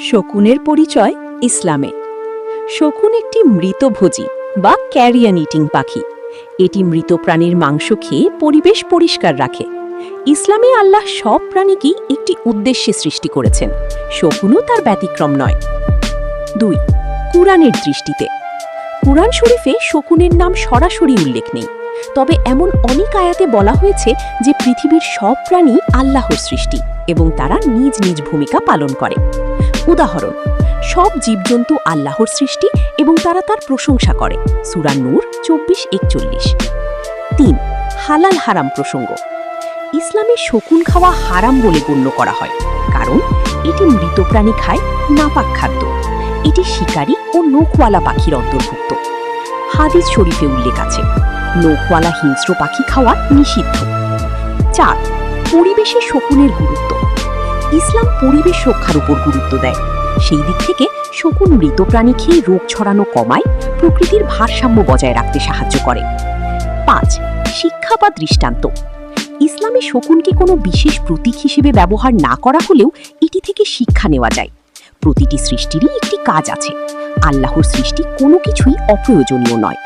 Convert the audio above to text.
শকুনের পরিচয় ইসলামে। শকুন একটি মৃতভোজী বা ক্যারিয়ান ইটিং পাখি। এটি মৃত প্রাণীর মাংস খেয়ে পরিবেশ পরিষ্কার রাখে। ইসলামে আল্লাহ সব প্রাণীকেই একটি উদ্দেশ্যে সৃষ্টি করেছেন, শকুনও তার ব্যতিক্রম নয়। 2. কুরআনের দৃষ্টিতে। কুরআন শরীফে শকুনের নাম সরাসরি উল্লেখ নেই, তবে এমন অনেক আয়াতে বলা হয়েছে যে পৃথিবীর সব প্রাণী আল্লাহর সৃষ্টি এবং তারা নিজ নিজ ভূমিকা পালন করে। উদাহরণ: সব জীবজন্তু আল্লাহর সৃষ্টি এবং তারা তার প্রশংসা করে। সূরা নূর 24-41। 3. হালাল হারাম প্রসঙ্গ। ইসলামে শকুন খাওয়া হারাম বলে গণ্য করা হয়, কারণ এটি মৃত প্রাণী খায়, নাপাক খাদ্য। এটি শিকারী ও নখওয়ালা পাখির অন্তর্ভুক্ত। হাদিস শরীফে উল্লেখ আছে, নখওয়ালা হিংস্র পাখি খাওয়া নিষিদ্ধ। 4. পরিবেশে শকুনের গুরুত্ব। ইসলাম পরিবেশ রক্ষার উপর গুরুত্ব দেয়। সেই দিক থেকে শকুন মৃত প্রাণী খেয়ে রোগ ছড়ানো কমায়, প্রকৃতির ভারসাম্য বজায় রাখতে সাহায্য করে। 5. শিক্ষা বা দৃষ্টান্ত। ইসলামে শকুনকে কোনো বিশেষ প্রতীক হিসেবে ব্যবহার না করা হলেও এটি থেকে শিক্ষা নেওয়া যায়। প্রতিটি সৃষ্টিরই একটি কাজ আছে। আল্লাহর সৃষ্টি কোনো কিছুই অপ্রয়োজনীয় নয়।